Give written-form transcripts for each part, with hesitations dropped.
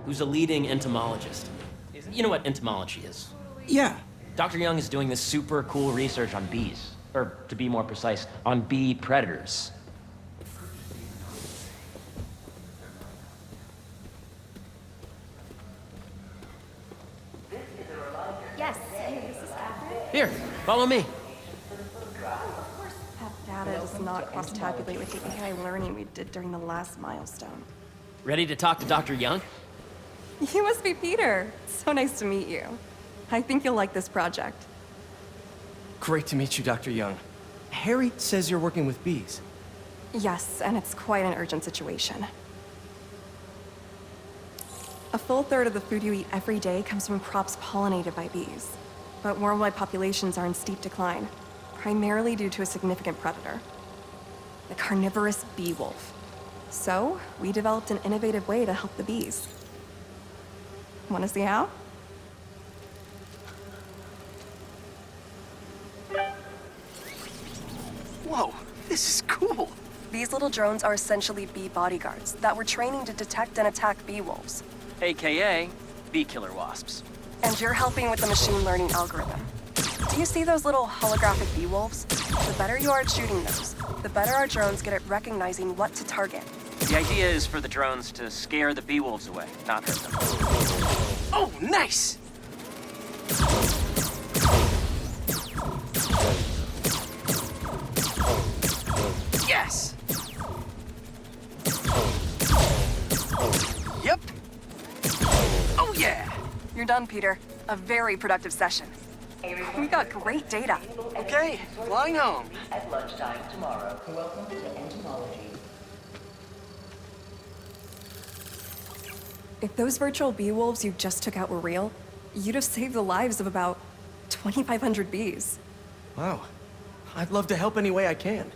who's a leading entomologist. You know what entomology is? Yeah. Dr. Young is doing this super cool research on bees. Or, to be more precise, on bee predators. Yes. Hey, this is Catherine. Here, follow me. That data does not cross-tabulate with the AI learning we did during the last milestone. Ready to talk to Dr. Young? You must be Peter. So nice to meet you. I think you'll like this project. Great to meet you, Dr. Young. Harry says you're working with bees. Yes, and it's quite an urgent situation. A full third of the food you eat every day comes from crops pollinated by bees. But worldwide populations are in steep decline, primarily due to a significant predator, the carnivorous bee wolf. So, we developed an innovative way to help the bees. Want to see how? Whoa, this is cool. These little drones are essentially bee bodyguards that we're training to detect and attack bee wolves. AKA, bee killer wasps. And you're helping with the machine learning algorithm. Do you see those little holographic bee wolves? The better you are at shooting those, the better our drones get at recognizing what to target. The idea is for the drones to scare the bee wolves away, not hurt them. Oh, nice! Yes! Yep. Oh, yeah! You're done, Peter. A very productive session. We got great data. Okay, flying home. At lunchtime tomorrow. Welcome to entomology. If those virtual bee wolves you just took out were real, you'd have saved the lives of about 2,500 bees. Wow. I'd love to help any way I can.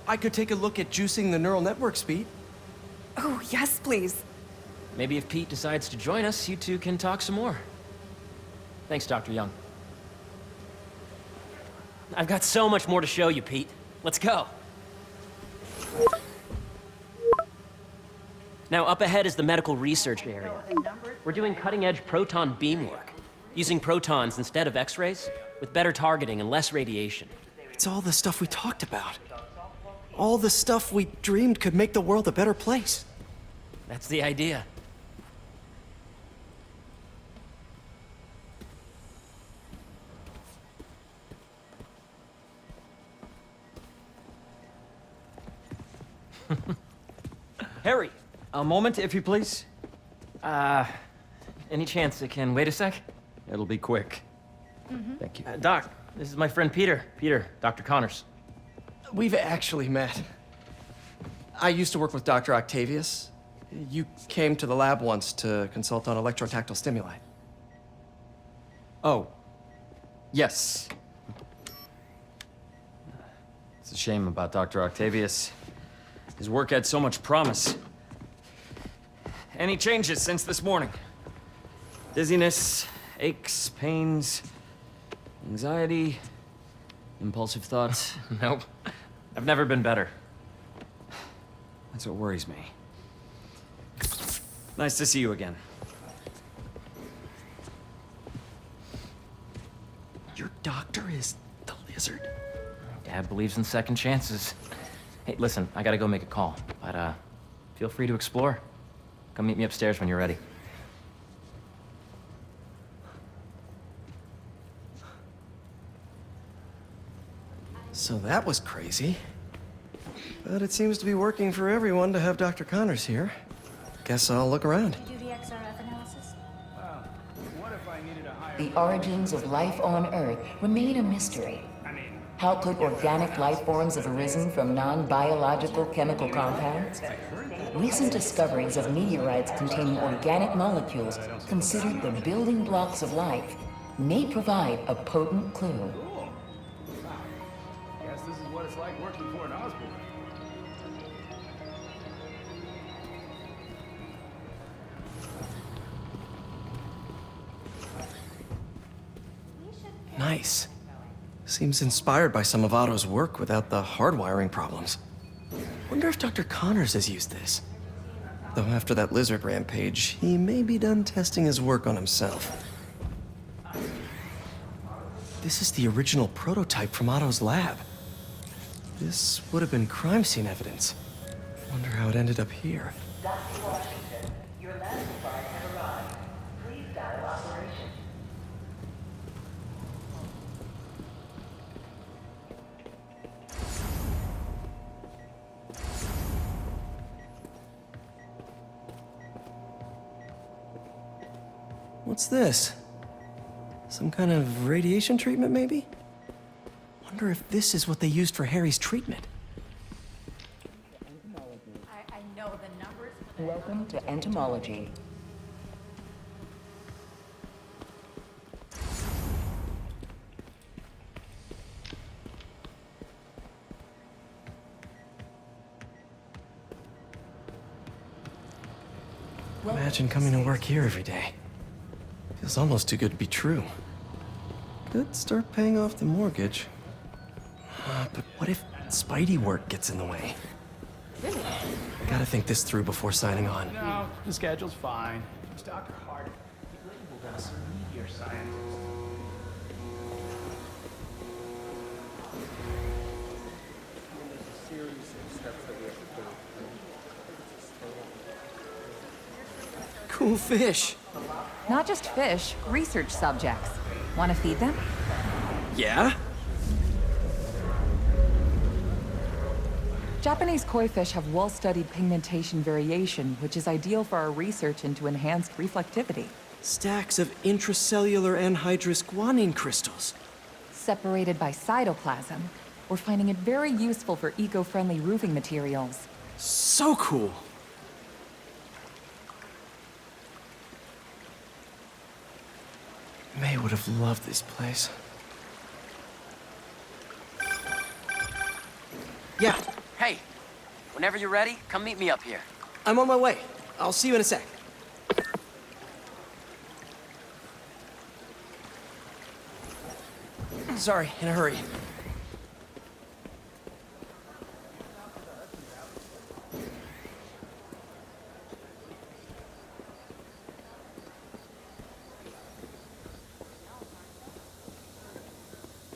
I could take a look at juicing the neural network speed. Oh, yes, please. Maybe if Pete decides to join us, you two can talk some more. Thanks, Dr. Young. I've got so much more to show you, Pete. Let's go. Now, up ahead is the medical research area. We're doing cutting-edge proton beam work, using protons instead of X-rays, with better targeting and less radiation. It's all the stuff we talked about. All the stuff we dreamed could make the world a better place. That's the idea. Harry! A moment, if you please. Any chance it can wait a sec? It'll be quick. Thank you. Doc, this is my friend Peter. Peter, Dr. Connors. We've actually met. I used to work with Dr. Octavius. You came to the lab once to consult on electrotactile stimuli. Oh. Yes. It's a shame about Dr. Octavius. His work had so much promise. Any changes since this morning? Dizziness, aches, pains, anxiety, impulsive thoughts? Nope. I've never been better. That's what worries me. Nice to see you again. Your doctor is the lizard? Dad believes in second chances. Hey, listen, I gotta go make a call, but feel free to explore. Come meet me upstairs when you're ready. So that was crazy. But it seems to be working for everyone to have Dr. Connors here. Guess I'll look around. Do the XRF analysis? The origins of life on Earth remain a mystery. How could organic life forms have arisen from non-biological chemical compounds? Recent discoveries of meteorites containing organic molecules considered the building blocks of life may provide a potent clue. Guess this is what it's like working for an Osborn. Nice. Seems inspired by some of Otto's work without the hardwiring problems. Wonder if Dr. Connors has used this. Though after that lizard rampage, he may be done testing his work on himself. This is the original prototype from Otto's lab. This would have been crime scene evidence. Wonder how it ended up here. Dr. Washington, your lab supplies have arrived. Please dial operation. What's this? Some kind of radiation treatment, maybe? Wonder if this is what they used for Harry's treatment. I know the numbers. Welcome to entomology. Imagine coming to work here every day. Feels almost too good to be true. Could start paying off the mortgage. But what if Spidey work gets in the way? Gotta think this through before signing on. No, the schedule's fine. It's Dr. Hart. He labeled us meteor scientists. Cool fish. Not just fish, research subjects. Want to feed them? Yeah? Japanese koi fish have well-studied pigmentation variation, which is ideal for our research into enhanced reflectivity. Stacks of intracellular anhydrous guanine crystals. Separated by cytoplasm, we're finding it very useful for eco-friendly roofing materials. So cool. May would have loved this place. Yeah, Hey, whenever you're ready, come meet me up here. I'm on my way. I'll see you in a sec. Sorry, in a hurry.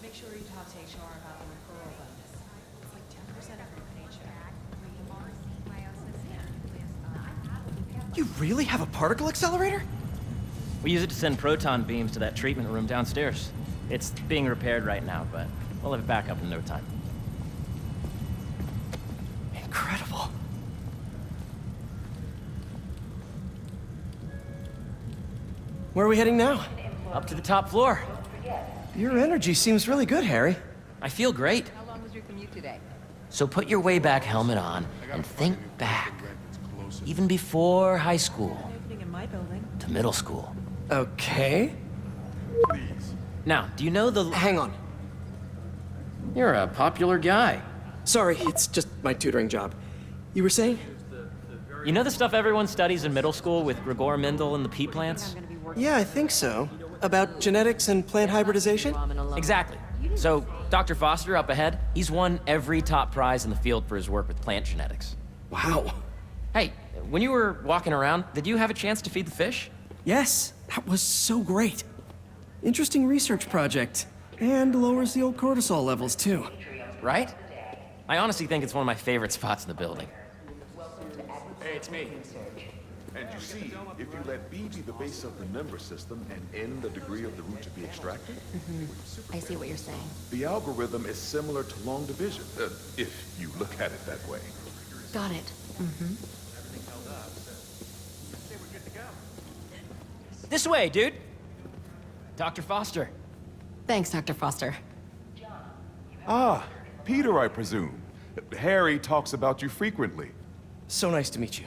Make sure you talk to HR about the referral bonus. It's like 10% of your paycheck. You really have a particle accelerator? We use it to send proton beams to that treatment room downstairs. It's being repaired right now, but we'll have it back up in no time. Incredible. Where are we heading now? Up to the top floor. Your energy seems really good, Harry. I feel great. How long was your commute today? So put your way back helmet on and think back. Even before high school Opening in my building. to middle school. Okay. Now, do you know the... Hang on. You're a popular guy. Sorry, it's just my tutoring job. You were saying? You know the stuff everyone studies in middle school with Gregor Mendel and the pea plants? Yeah, I think so. About genetics and plant hybridization? Exactly. So, Dr. Foster up ahead, he's won every top prize in the field for his work with plant genetics. Wow. Hey, when you were walking around, did you have a chance to feed the fish? Yes, that was so great. Interesting research project. And lowers the old cortisol levels, too. Right? I honestly think it's one of my favorite spots in the building. Hey, it's me. And you see, if you let B be the base of the member system and N the degree of the root to be extracted, I see what you're saying. the algorithm is similar to long division, if you look at it that way. Got it. This way, dude. Dr. Foster. Thanks, Dr. Foster. Ah, Peter, I presume. Harry talks about you frequently. So nice to meet you.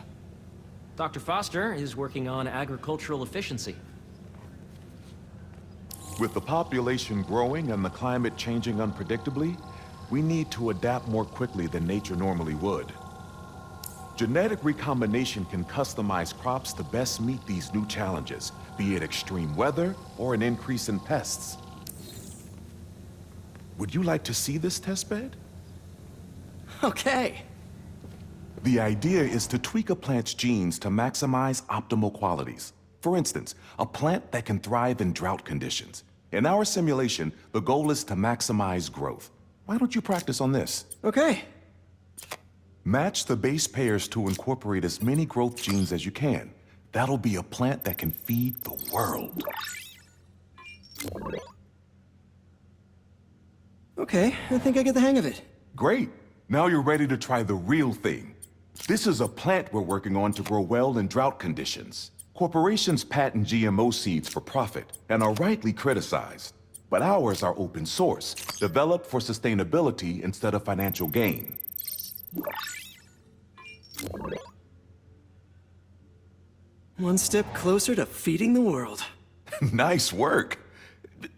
Dr. Foster is working on agricultural efficiency. With the population growing and the climate changing unpredictably, we need to adapt more quickly than nature normally would. Genetic recombination can customize crops to best meet these new challenges, be it extreme weather or an increase in pests. Would you like to see this testbed? Okay. The idea is to tweak a plant's genes to maximize optimal qualities. For instance, a plant that can thrive in drought conditions. In our simulation, the goal is to maximize growth. Why don't you practice on this? Okay. Match the base pairs to incorporate as many growth genes as you can. That'll be a plant that can feed the world. Okay, I think I get the hang of it. Great. Now you're ready to try the real thing. This is a plant we're working on to grow well in drought conditions. Corporations patent GMO seeds for profit and are rightly criticized. But ours are open source, developed for sustainability instead of financial gain. One step closer to feeding the world. Nice work.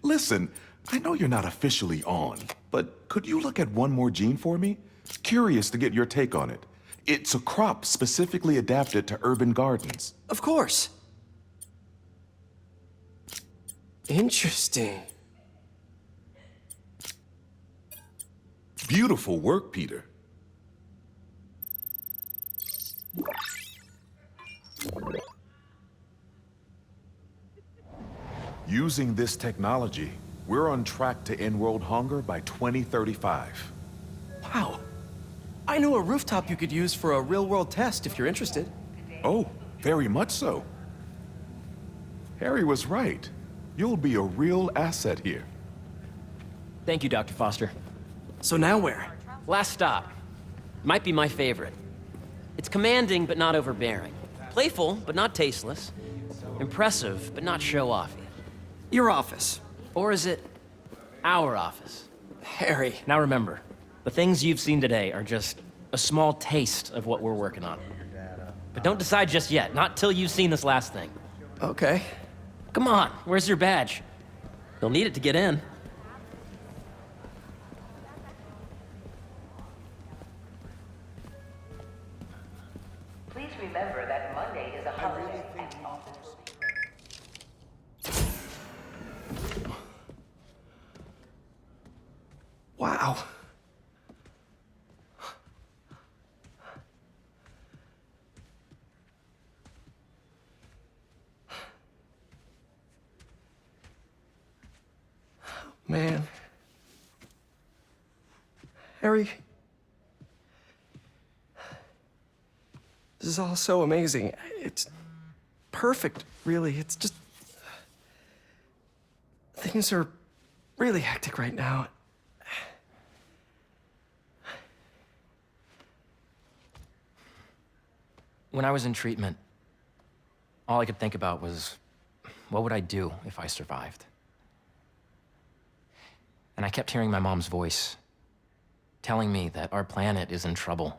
Listen, I know you're not officially on, but could you look at one more gene for me? Curious to get your take on it. It's a crop specifically adapted to urban gardens. Of course. Interesting. Beautiful work, Peter. Using this technology, we're on track to end world hunger by 2035. Wow. I know a rooftop you could use for a real-world test if you're interested. Oh, very much so. Harry was right. You'll be a real asset here. Thank you, Dr. Foster. So now where? Last stop. Might be my favorite. It's commanding, but not overbearing. Playful, but not tasteless. Impressive, but not show-offy. Your office. Or is it our office? Harry. Now remember, the things you've seen today are just a small taste of what we're working on. But don't decide just yet, not till you've seen this last thing. Okay. Come on, where's your badge? You'll need it to get in. Please remember that Monday is a holiday. Wow. Man. Harry. This is all so amazing. It's perfect, really. It's just... Things are really hectic right now. When I was in treatment, all I could think about was, what would I do if I survived? And I kept hearing my mom's voice, telling me that our planet is in trouble,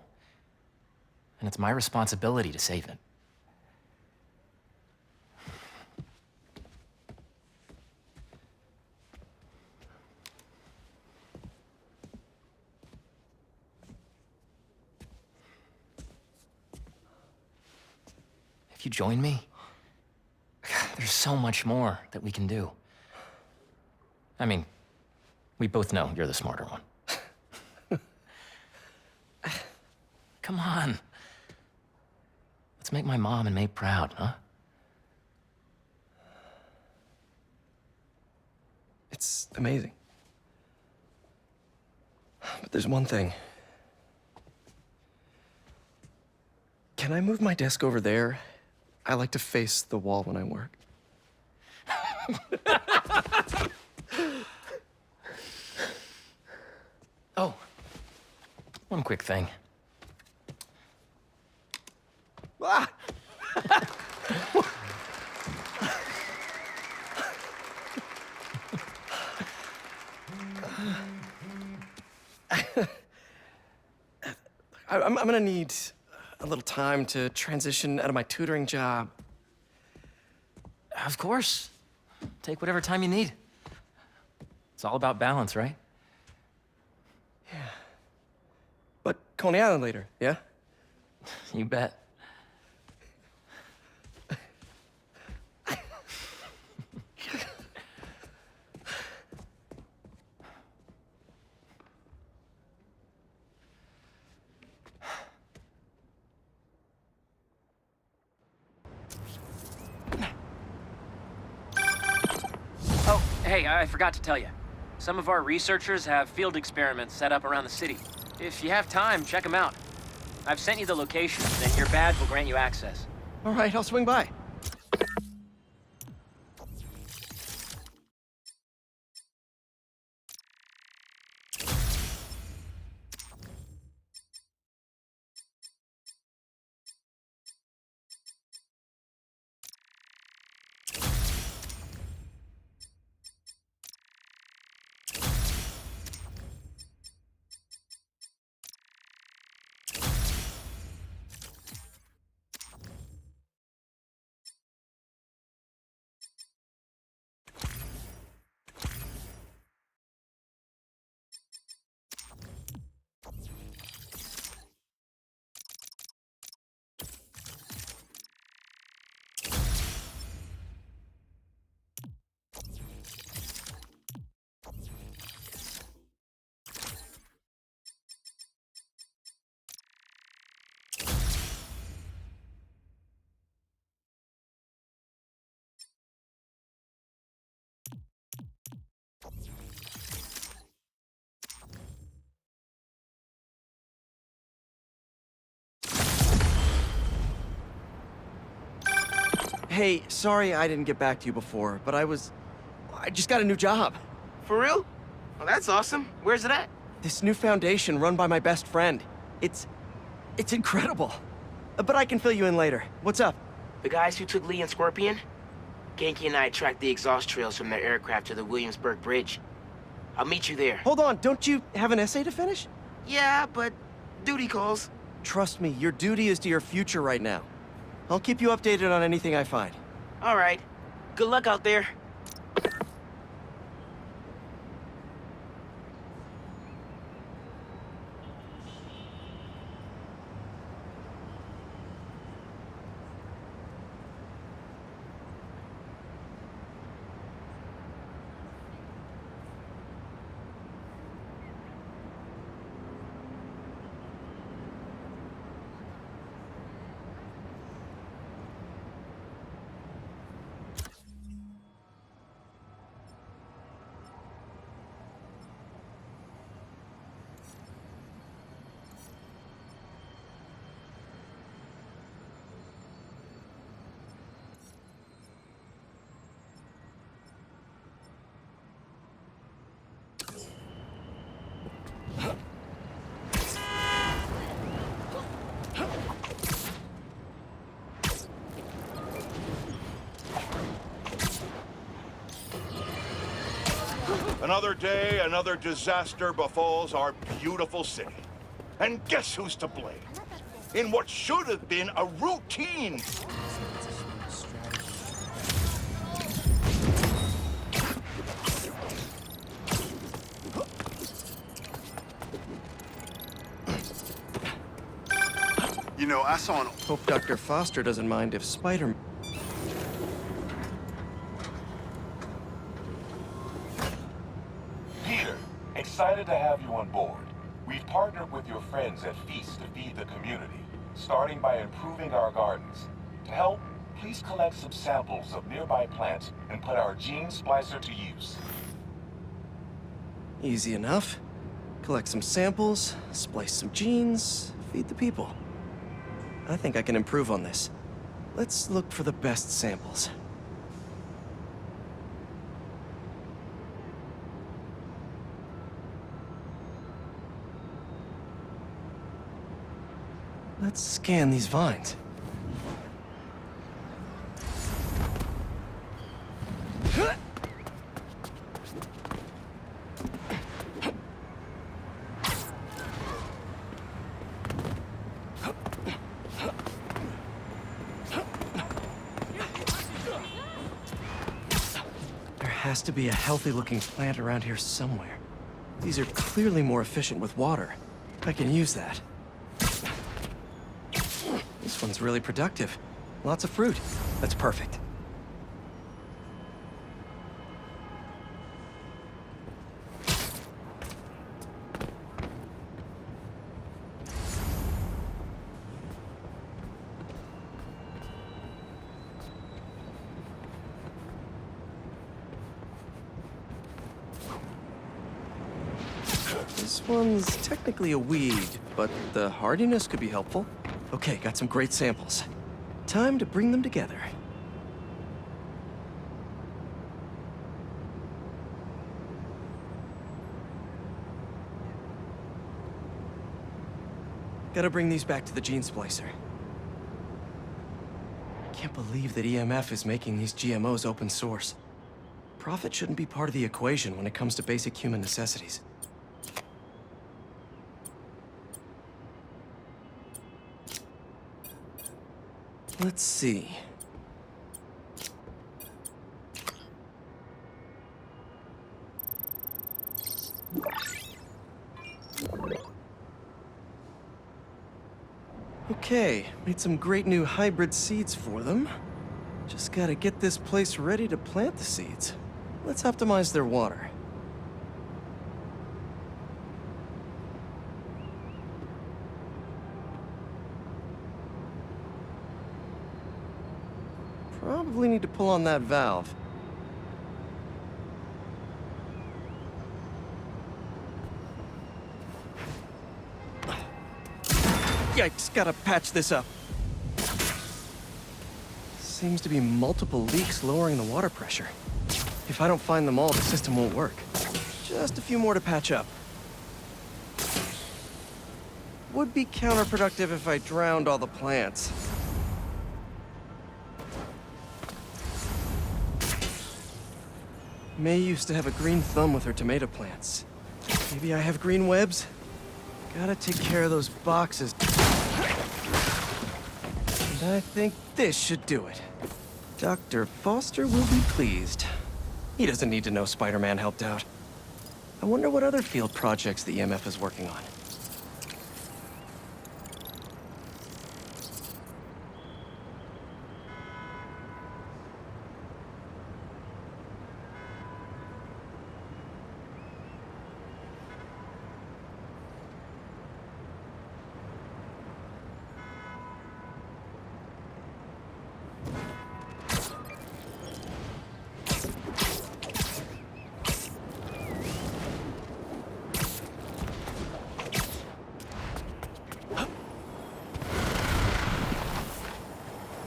and it's my responsibility to save it. If you join me, there's so much more that we can do. I mean, we both know you're the smarter one. Come on. Let's make my mom and May proud, huh? It's amazing. But there's one thing. Can I move my desk over there? I like to face the wall when I work. Oh, one quick thing. Ah! I'm gonna need a little time to transition out of my tutoring job. Of course. Take whatever time you need. It's all about balance, right? But Coney Island later, yeah? You bet. Hey, I forgot to tell you. Some of our researchers have field experiments set up around the city. If you have time, check them out. I've sent you the locations, and your badge will grant you access. All right, I'll swing by. Hey, sorry I didn't get back to you before, but I just got a new job. For real? Well, that's awesome. Where's it at? This new foundation run by my best friend. It's incredible. But I can fill you in later. What's up? The guys who took Lee and Scorpion? Ganke and I tracked the exhaust trails from their aircraft to the Williamsburg Bridge. I'll meet you there. Hold on, don't you have an essay to finish? Yeah, but duty calls. Trust me, your duty is to your future right now. I'll keep you updated on anything I find. All right. Good luck out there. Another day, another disaster befalls our beautiful city. And guess who's to blame? In what should have been a routine. You know, I saw an... Hope Dr. Foster doesn't mind if Spider... Peter, excited to have you on board. We've partnered with your friends at Feast to feed the community, starting by improving our gardens. To help, please collect some samples of nearby plants and put our gene splicer to use. Easy enough. Collect some samples, splice some genes, feed the people. I think I can improve on this. Let's look for the best samples. Let's scan these vines. There has to be a healthy-looking plant around here somewhere. These are clearly more efficient with water. I can use that. This one's really productive. Lots of fruit. That's perfect. This one's technically a weed, but the hardiness could be helpful. Okay, got some great samples. Time to bring them together. Gotta bring these back to the gene splicer. Can't believe that EMF is making these GMOs open source. Profit shouldn't be part of the equation when it comes to basic human necessities. Let's see. Okay, made some great new hybrid seeds for them. Just gotta get this place ready to plant the seeds. Let's optimize their water. Probably need to pull on that valve. Yikes, gotta patch this up. Seems to be multiple leaks lowering the water pressure. If I don't find them all, the system won't work. Just a few more to patch up. Would be counterproductive if I drowned all the plants. May used to have a green thumb with her tomato plants. Maybe I have green webs? Gotta take care of those boxes. And I think this should do it. Dr. Foster will be pleased. He doesn't need to know Spider-Man helped out. I wonder what other field projects the EMF is working on.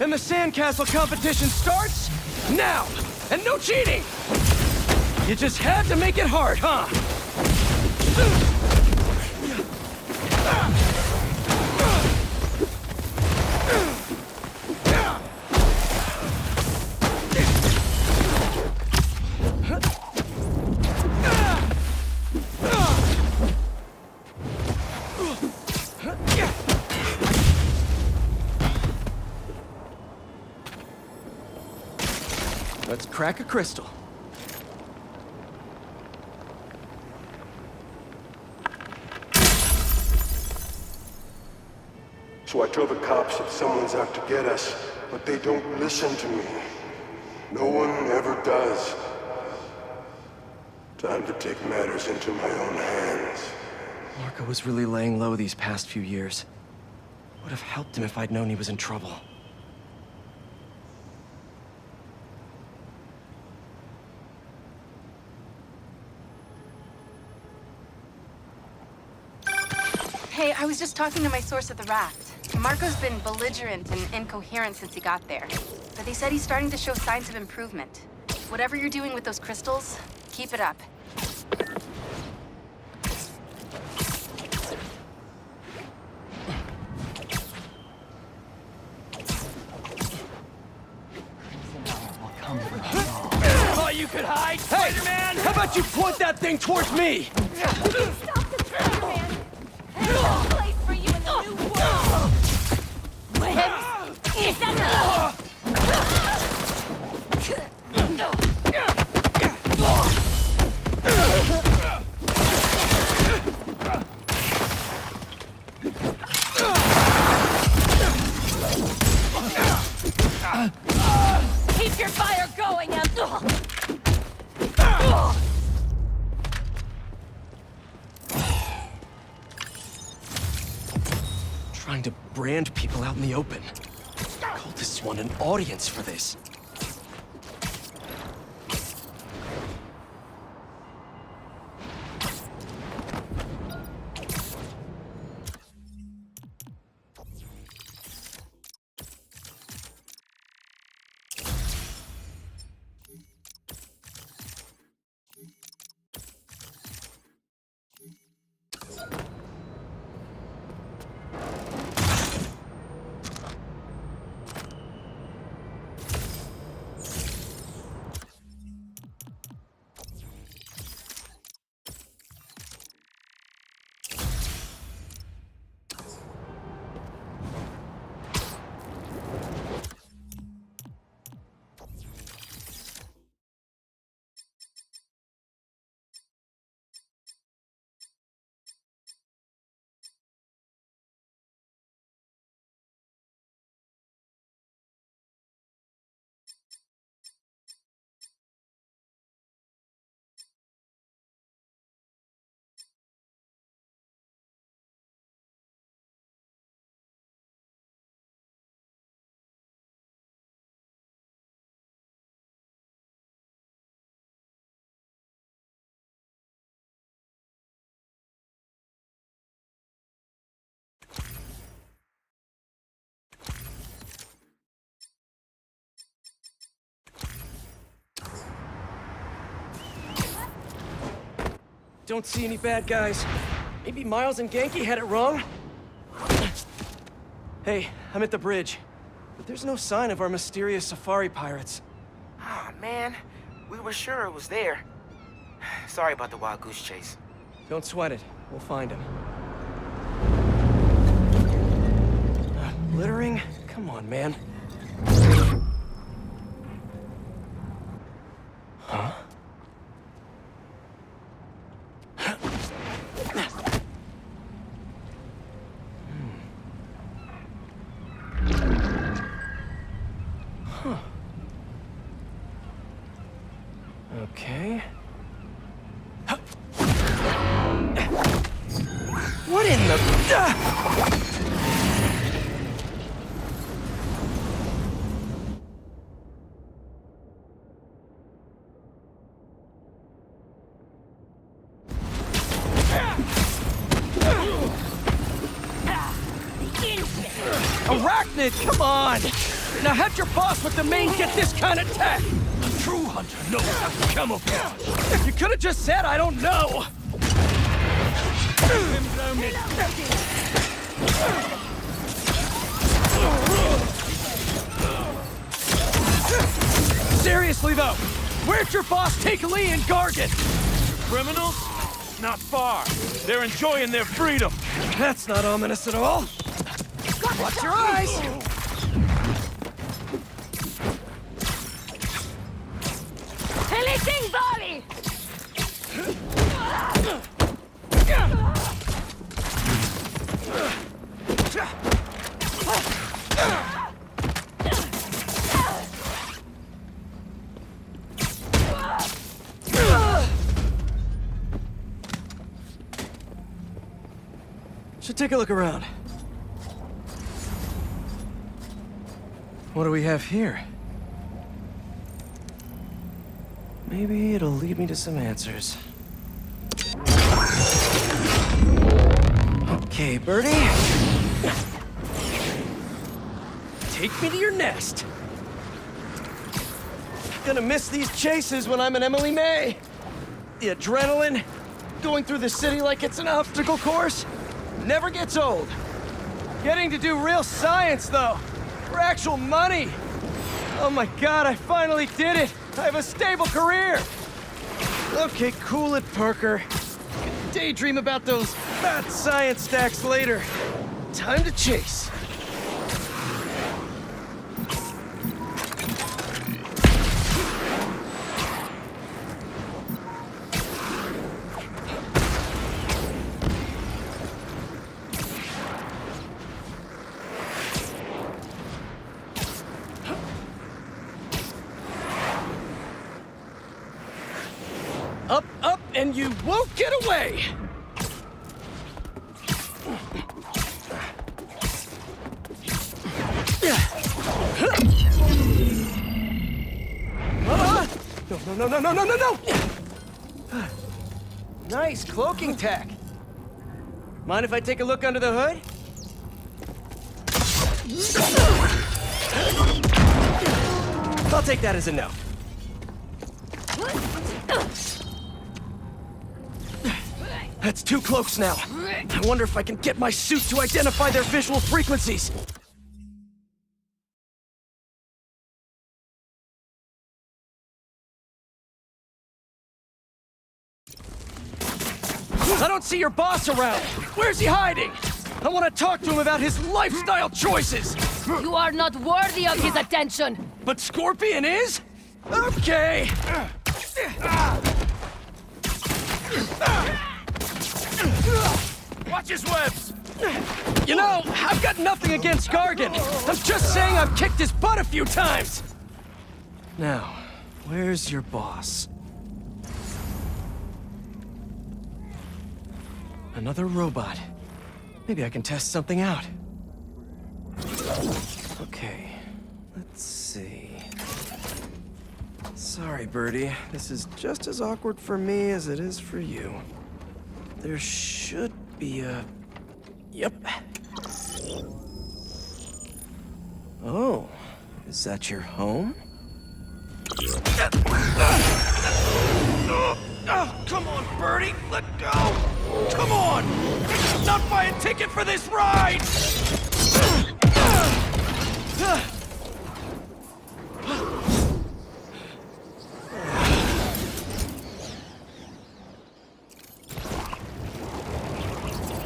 And the sandcastle competition starts now! And no cheating! You just had to make it hard, huh? Let's crack a crystal. So I tell the cops that someone's out to get us, but they don't listen to me. No one ever does. Time to take matters into my own hands. Marco was really laying low these past few years. Would have helped him if I'd known he was in trouble. Hey, I was just talking to my source at the raft. Marco's been belligerent and incoherent since he got there. But they said he's starting to show signs of improvement. Whatever you're doing with those crystals, keep it up. Oh, you could hide, Spider-Man! How about you point that thing towards me? Stop the Spider-Man! There's no place for you in the new world! Is that keep your fire going now! Trying to brand people out in the open. Cultists want an audience for this. Don't see any bad guys. Maybe Miles and Genki had it wrong? Hey, I'm at the bridge. But there's no sign of our mysterious safari pirates. Ah, man. We were sure it was there. Sorry about the wild goose chase. Don't sweat it. We'll find him. Littering? Come on, man. Huh? Huh. Okay. What in the... Arachnid, come on! Now how'd your boss with the mane get this kind of tech? A true hunter knows how to camouflage. You could have just said I don't know! Seriously though, where'd your boss take Lee and Gargan? Criminals? Not far. They're enjoying their freedom. That's not ominous at all. Watch your eyes! Anything, Bobby! Should take a look around. What do we have here? Maybe it'll lead me to some answers. Okay, Birdie. Take me to your nest. Gonna miss these chases when I'm an Emily May. The adrenaline, going through the city like it's an obstacle course, never gets old. Getting to do real science, though. For actual money! Oh my god, I finally did it! I have a stable career! Okay, cool it, Parker. Daydream about those fat science stacks later. Time to chase. Up, up, and you won't get away! No, no, no, no, no, no, no! Nice cloaking tech. Mind if I take a look under the hood? I'll take that as a no. That's 2 cloaks now. I wonder if I can get my suit to identify their visual frequencies. I don't see your boss around. Where's he hiding? I want to talk to him about his lifestyle choices. You are not worthy of his attention. But Scorpion is? Okay. Watch his webs! You know, I've got nothing against Gargan. I'm just saying I've kicked his butt a few times. Now, where's your boss? Another robot. Maybe I can test something out. Okay, let's see. Sorry, Birdie. This is just as awkward for me as it is for you. There should be a... Yep. Oh, is that your home? Oh, come on, Birdie! Let go! Come on! Not buy a ticket for this ride!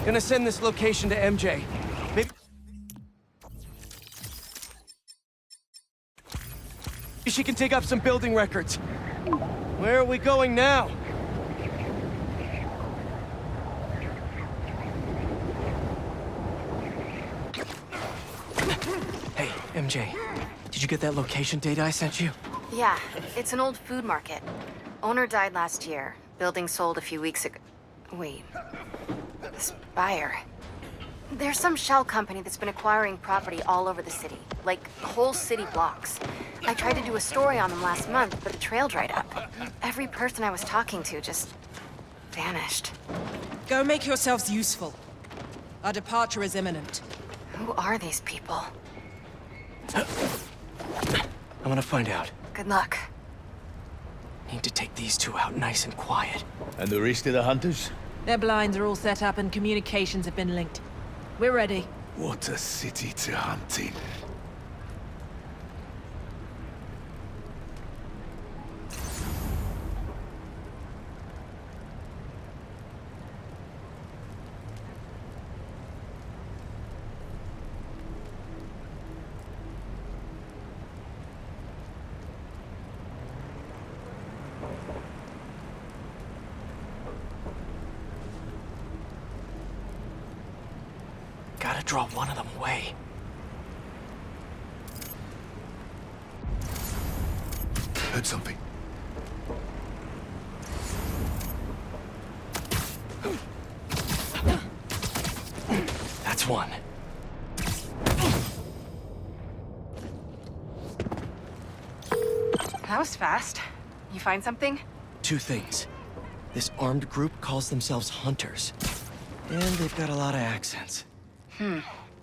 Gonna send this location to MJ. Maybe she can dig up some building records. Where are we going now? Hey, MJ. Did you get that location data I sent you? Yeah, it's an old food market. Owner died last year. Building sold a few weeks ago. Wait. Spire. There's some shell company that's been acquiring property all over the city. Like, whole city blocks. I tried to do a story on them last month, but the trail dried up. Every person I was talking to just vanished. Go make yourselves useful. Our departure is imminent. Who are these people? I'm gonna find out. Good luck. Need to take these two out nice and quiet. And the rest of the hunters? Their blinds are all set up and communications have been linked. We're ready. What a city to hunt in. Gotta draw one of them away. Heard something. That's one. That was fast. You find something? Two things. This armed group calls themselves Hunters. And they've got a lot of accents.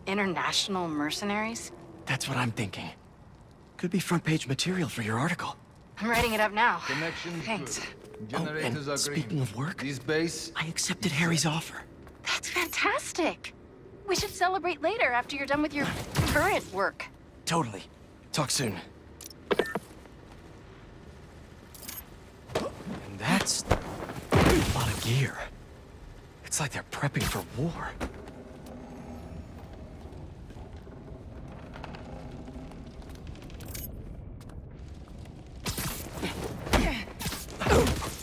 International mercenaries? That's what I'm thinking. Could be front page material for your article. I'm writing it up now. Connection Thanks. Generators are speaking of work, This base. I accepted Harry's offer. That's fantastic. We should celebrate later after you're done with your current work. Totally. Talk soon. And that's a lot of gear. It's like they're prepping for war.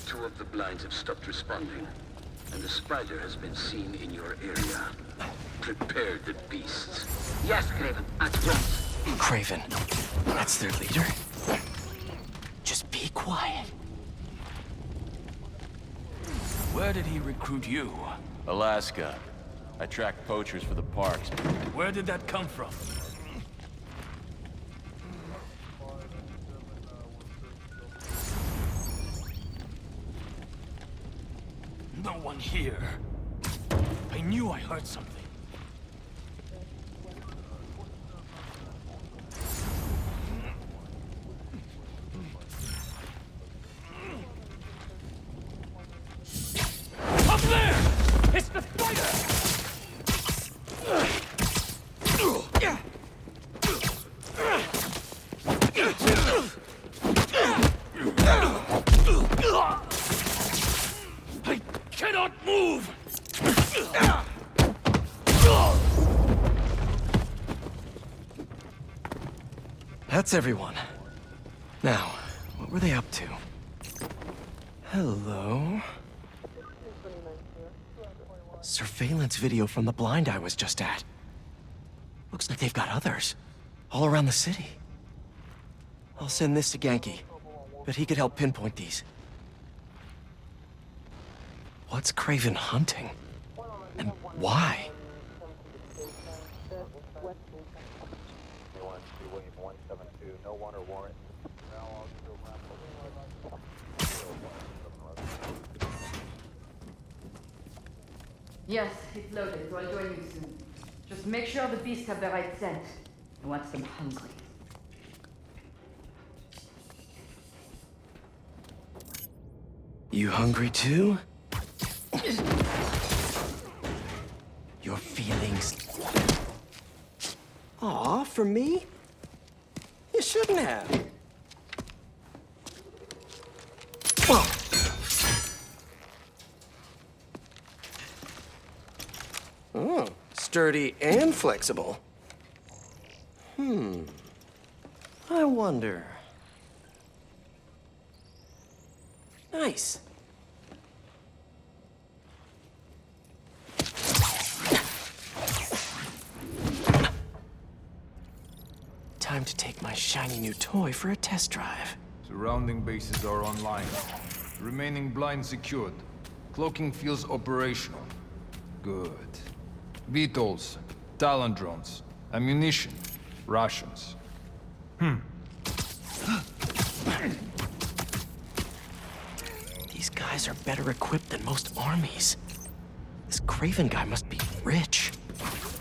Two of the blinds have stopped responding, and the spider has been seen in your area. Prepare the beasts. Yes, Craven, at once. Craven. That's their leader? Just be quiet. Where did he recruit you? Alaska. I track poachers for the parks. Where did that come from? No one here. I knew I heard something. Up there! It's the spider! I cannot move! That's everyone. Now, what were they up to? Hello? Surveillance video from the blind I was just at. Looks like they've got others. All around the city. I'll send this to Genki. Bet he could help pinpoint these. What's Craven hunting? And why? Yes, it's loaded, so I'll join you soon. Just make sure the beasts have the right scent. I want them hungry. You hungry too? Your feelings. Aw, for me? You shouldn't have. Whoa. Oh, sturdy and flexible. I wonder. Nice. Time to take my shiny new toy for a test drive. Surrounding bases are online. Remaining blind secured. Cloaking fields operational. Good. VTOLs, Talon drones, ammunition, rations. These guys are better equipped than most armies. This Craven guy must be rich.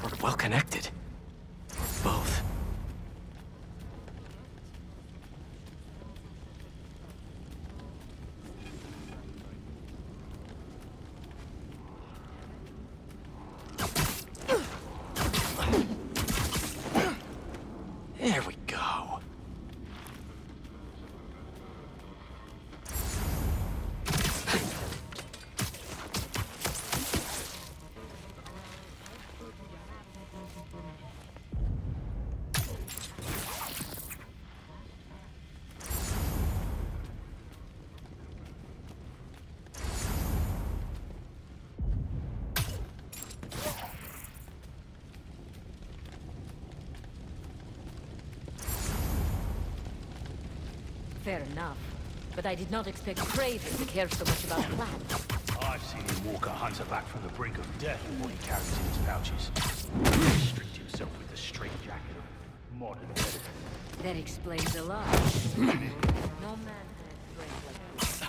Or well-connected. Or both. There we go. Fair enough. But I did not expect Craven to care so much about plans. I've seen him walk a hunter back from the brink of death with what he carries in his pouches. Restrict himself with the straitjacket of modern medicine. That explains a lot. No man has strength like this.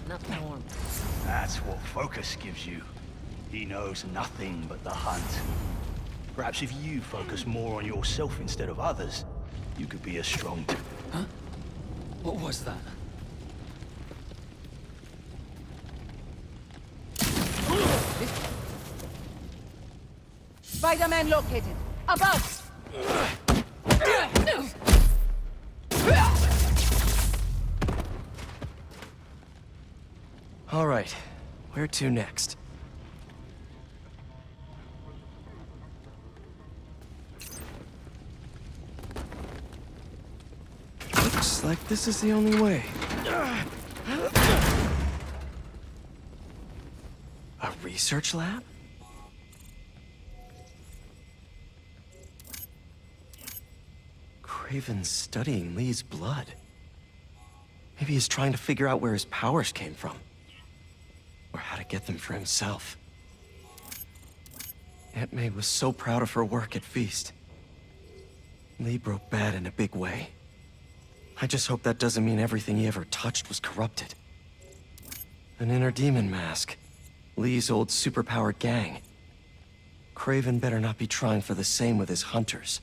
Not normal. That's what Focus gives you. He knows nothing but the hunt. Perhaps if you focus more on yourself instead of others, you could be as strong too. Huh? What was that? Spider-Man located. Above! All right, where to next? Looks like this is the only way. A research lab? Craven's studying Lee's blood. Maybe he's trying to figure out where his powers came from. Or how to get them for himself. Aunt May was so proud of her work at Feast. Lee broke bad in a big way. I just hope that doesn't mean everything he ever touched was corrupted. An inner demon mask. Lee's old superpowered gang. Craven better not be trying for the same with his hunters.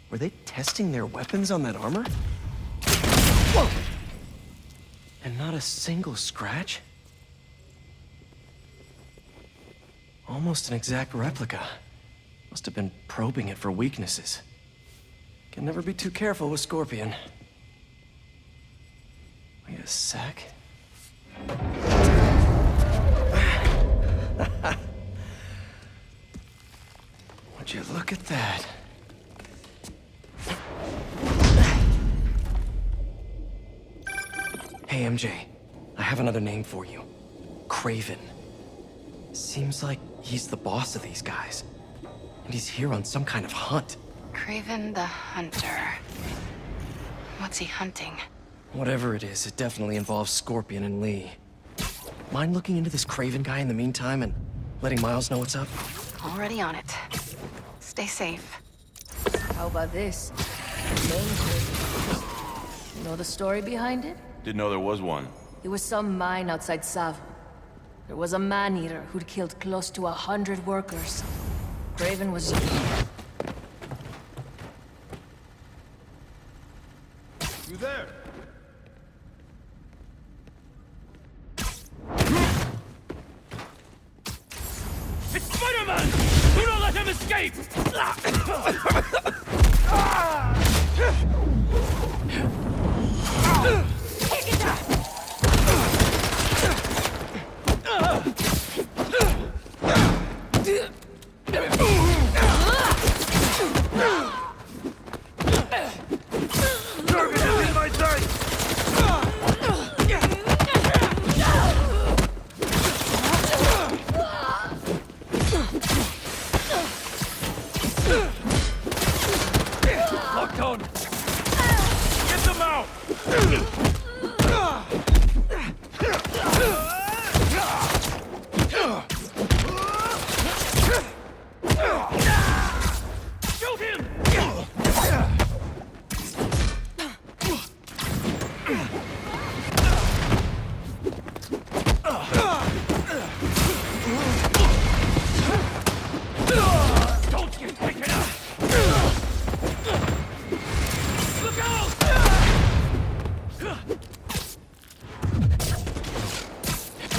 Were they testing their weapons on that armor? Whoa! And not a single scratch? Almost an exact replica. Must have been probing it for weaknesses. Can never be too careful with Scorpion. Wait a sec. Would you look at that? Hey, MJ. I have another name for you. Craven. Seems like he's the boss of these guys. And he's here on some kind of hunt. Craven the Hunter. What's he hunting? Whatever it is, it definitely involves Scorpion and Lee. Mind looking into this Craven guy in the meantime and letting Miles know what's up? Already on it. Stay safe. How about this? Danger. You know the story behind it? Didn't know there was one. It was some mine outside Savo. There was a man-eater who'd killed close to 100 workers. Craven was... You there? It's Spider-Man! Do not let him escape! Locked on! Get them out! Shoot him! Don't get taken out! Look out!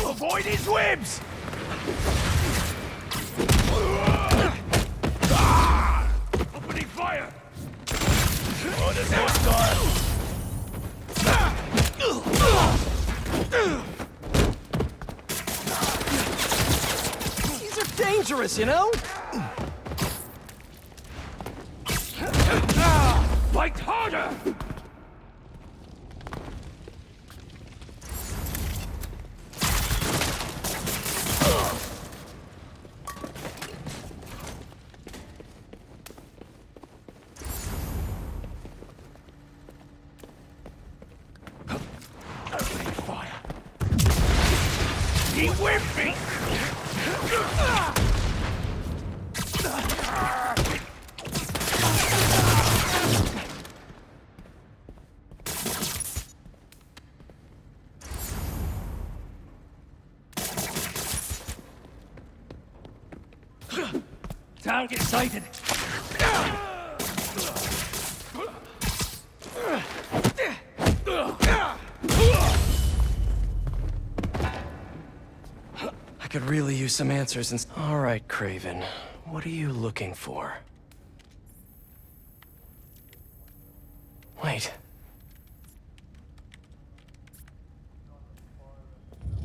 Avoid his webs! Opening fire! Oh, there's hostile! These are dangerous, you know? Fight harder! Opening fire! He whipped me! Target sighted. I could really use some answers and... All right, Craven. What are you looking for? Wait.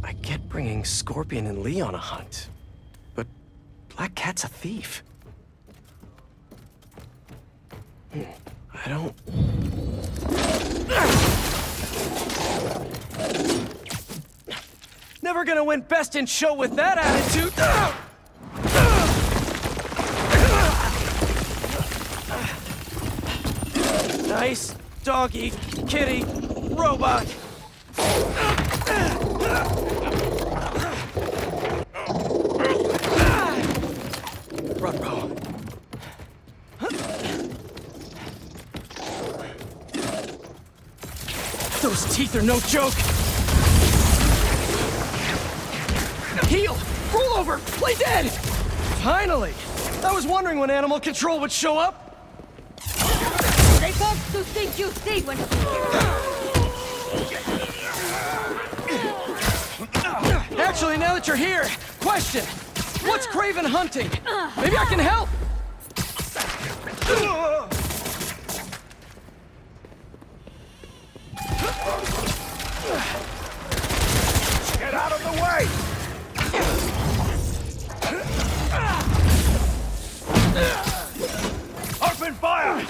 I get bringing Scorpion and Lee on a hunt, but Black Cat's a thief. I don't... Never gonna win Best in Show with that attitude! Nice doggy, kitty, robot! Ruh-roh. Those teeth are no joke! Heal! Roll over! Play dead! Finally! I was wondering when Animal Control would show up! They got to think you see when Actually, now that you're here, question! What's Craven hunting? Maybe I can help! Get out of the way! Open fire!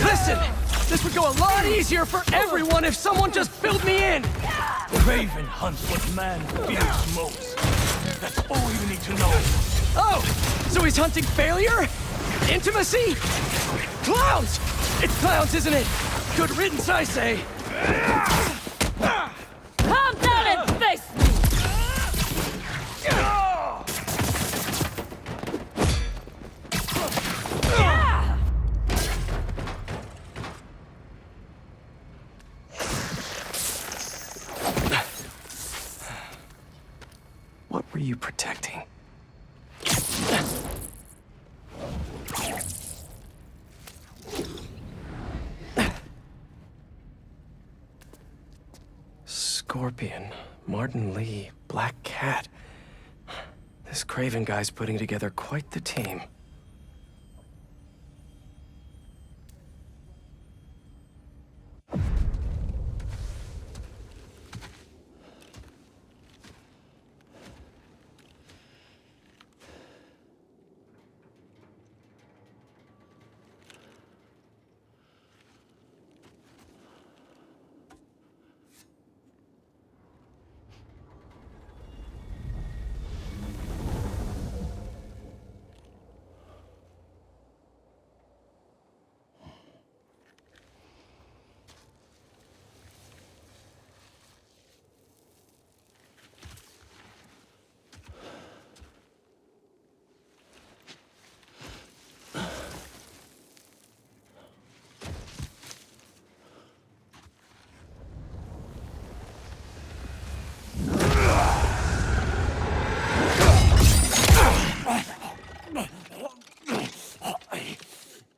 Listen! This would go a lot easier for everyone if someone just filled me in! Craven hunts what man fears most. That's all you need to know. Oh! So he's hunting failure? Intimacy? Clowns! It's clowns, isn't it? Good riddance, I say. calm down and face me! were you protecting? Scorpion, Martin Lee, Black Cat. This Craven guy's putting together quite the team.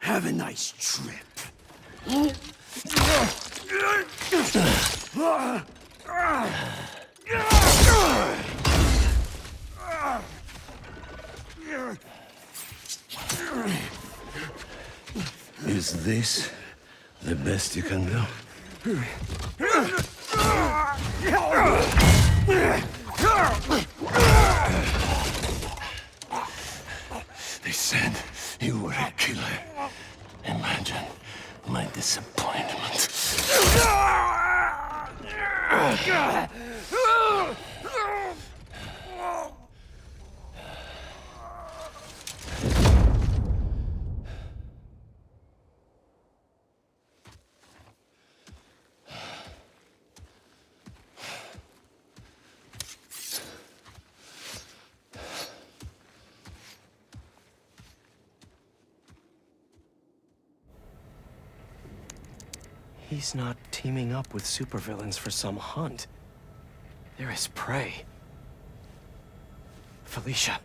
Have a nice trip. Is this the best you can do? They said you were a killer. Imagine my disappointment. He's not teaming up with supervillains for some hunt. They're his prey. Felicia.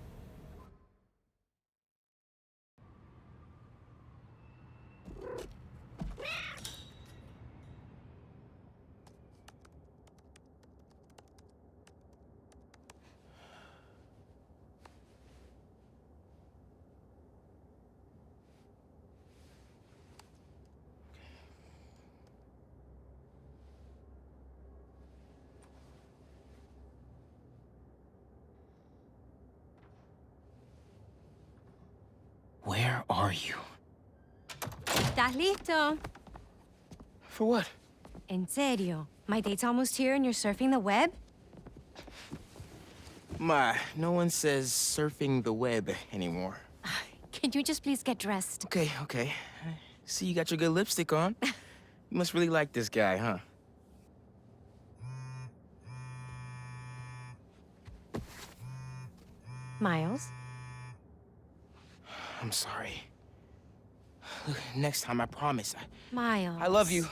Where are you? ¿Estás listo? For what? En serio? My date's almost here and you're surfing the web? Ma, no one says surfing the web anymore. Can you just please get dressed? Okay. See, you got your good lipstick on. You must really like this guy, huh? Miles? I'm sorry. Look, next time, I promise. Miles. I love you.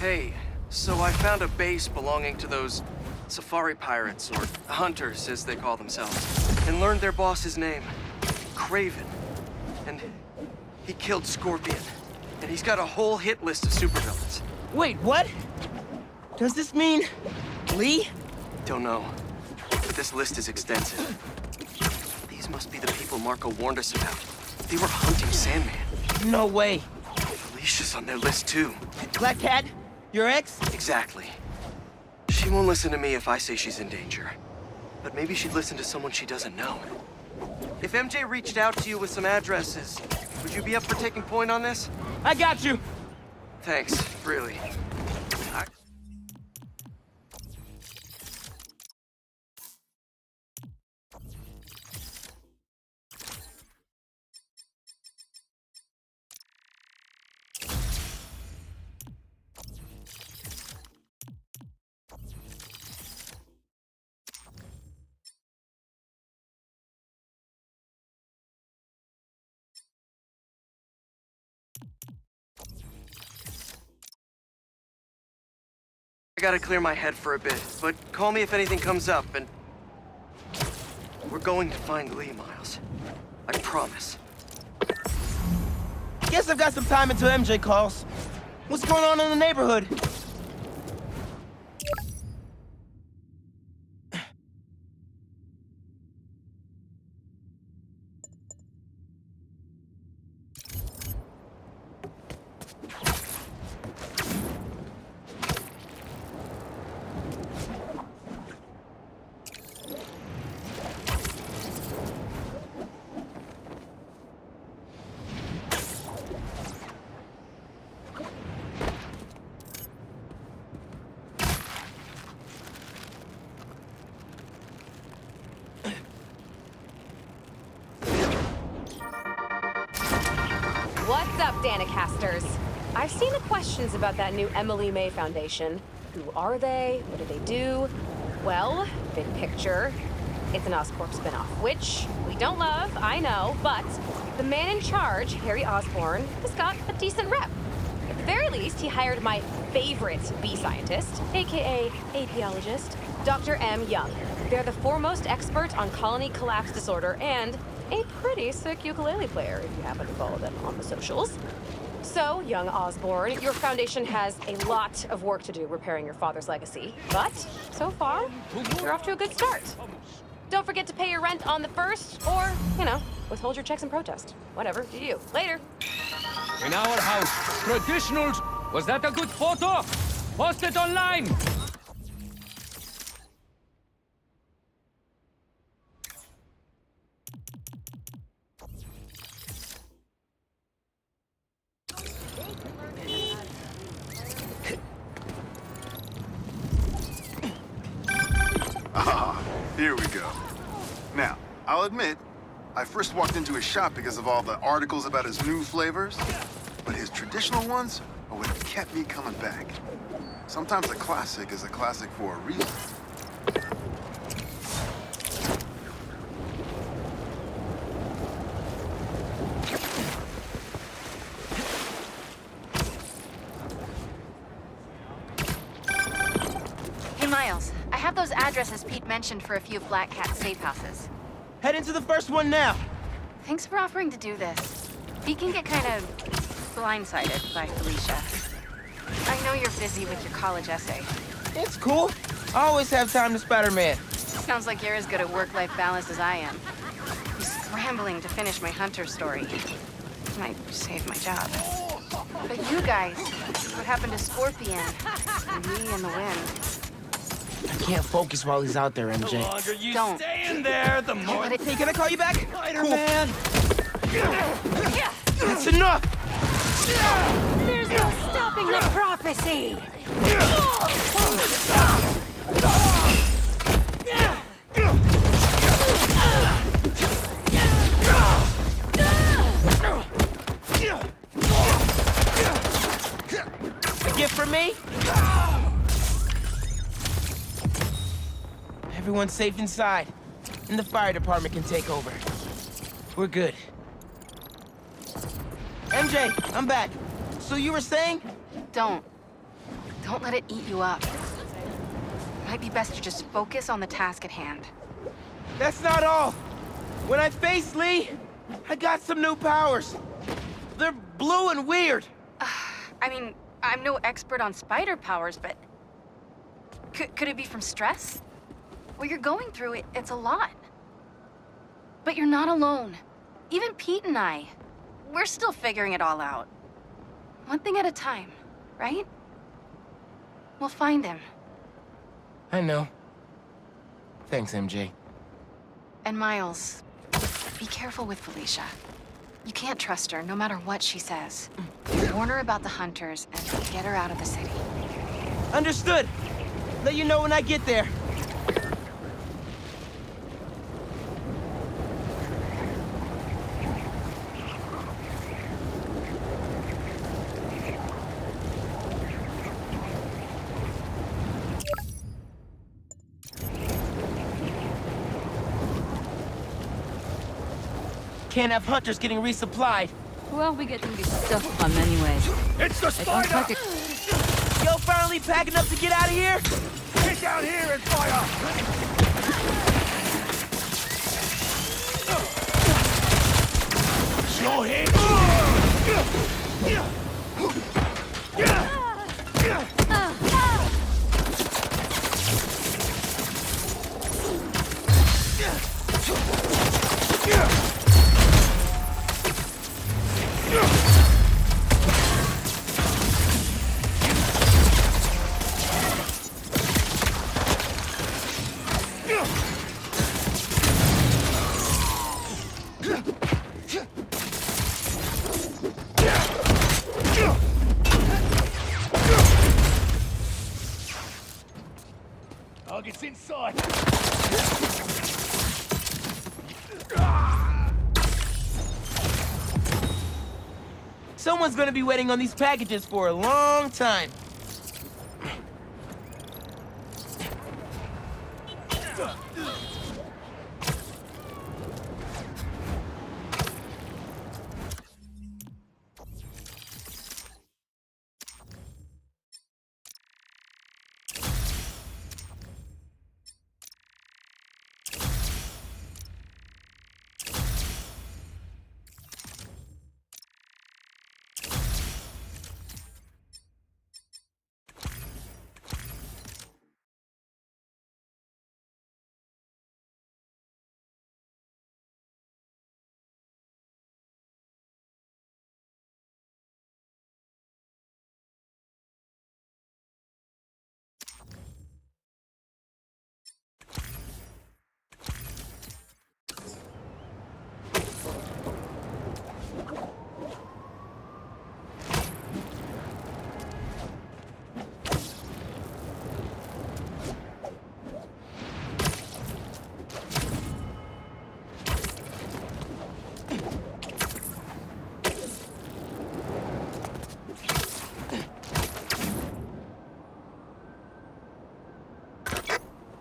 Hey, so I found a base belonging to those safari pirates, or hunters as they call themselves, and learned their boss's name, Craven. And he killed Scorpion. And he's got a whole hit list of supervillains. Wait, what? Does this mean Lee? Don't know, but this list is extensive. These must be the people Marco warned us about. They were hunting Sandman. No way. Alicia's on their list too. Black Cat? Your ex? Exactly. She won't listen to me if I say she's in danger. But maybe she'd listen to someone she doesn't know. If MJ reached out to you with some addresses, would you be up for taking point on this? I got you! Thanks, really. I gotta clear my head for a bit, but call me if anything comes up, and... We're going to find Lee, Miles. I promise. Guess I've got some time until MJ calls. What's going on in the neighborhood? What's up, Danicasters? I've seen the questions about that new Emily May Foundation. Who are they? What do they do? Well, big picture, it's an Oscorp spinoff, which we don't love, I know, but the man in charge, Harry Osborn, has got a decent rep. At the very least, he hired my favorite bee scientist, aka apiologist, Dr. M. Young. They're the foremost expert on colony collapse disorder and a pretty sick ukulele player, if you happen to follow them on the socials. So, young Osborn, your foundation has a lot of work to do repairing your father's legacy, but so far, you're off to a good start. Don't forget to pay your rent on the 1st, or, you know, withhold your checks in protest. Whatever, do you. Later. In our house, traditionals. Was that a good photo? Post it online. Here we go. Now, I'll admit, I first walked into his shop because of all the articles about his new flavors, but his traditional ones are what have kept me coming back. Sometimes a classic is a classic for a reason. Hey, Miles. I have those addresses Pete mentioned for a few of Black Cat's safe houses. Head into the first one now. Thanks for offering to do this. Pete can get kind of blindsided by Felicia. I know you're busy with your college essay. It's cool. I always have time to Spider-Man. Sounds like you're as good at work-life balance as I am. I'm scrambling to finish my Hunter story. Might save my job. But you guys, what happened to Scorpion? And me and the wind? I can't focus while he's out there, MJ. The longer you Don't. stay in there, the Can't more... let it- Hey, can I call you back? Spider-Man! That's enough! There's no stopping the prophecy! A gift from me? Everyone's safe inside, and the fire department can take over. We're good. MJ, I'm back. So you were saying? Don't let it eat you up. Might be best to just focus on the task at hand. That's not all. When I faced Lee, I got some new powers. They're blue and weird. I mean, I'm no expert on spider powers, but... Could it be from stress? What you're going through, it's a lot. But you're not alone. Even Pete and I, we're still figuring it all out. One thing at a time, right? We'll find him. I know. Thanks, MJ. And Miles, be careful with Felicia. You can't trust her, no matter what she says. Warn her about the hunters and get her out of the city. Understood. Let you know when I get there. Can't have hunters getting resupplied. Who are we getting this stuff from anyways? It's the spider! Yo, finally packing up to get out of here? Get down here and fire! Your head! Target's inside! Someone's gonna be waiting on these packages for a long time.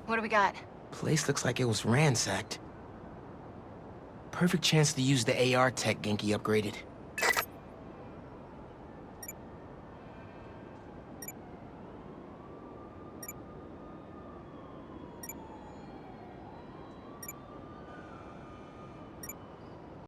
What do we got? Place looks like it was ransacked. Perfect chance to use the AR tech Genki upgraded.